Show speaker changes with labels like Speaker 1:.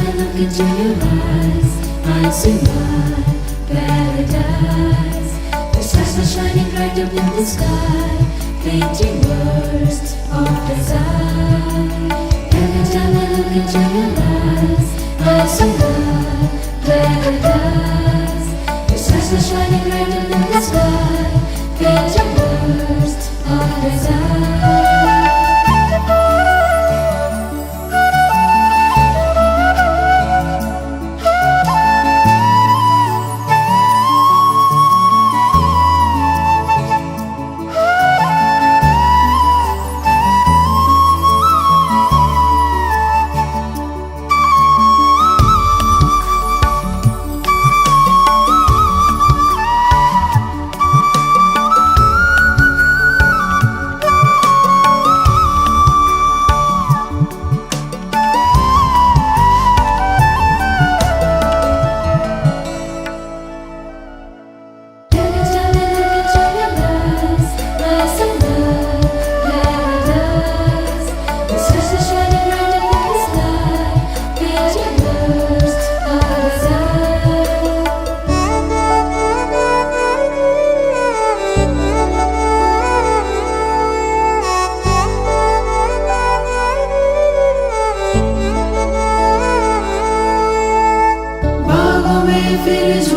Speaker 1: I look into your eyes, I see my paradise. The stars are shining bright up in the sky, painting words of desire. Every time I look into your eyes, I see my paradise. The stars are shining bright up in the sky, painting words of desire. Fiz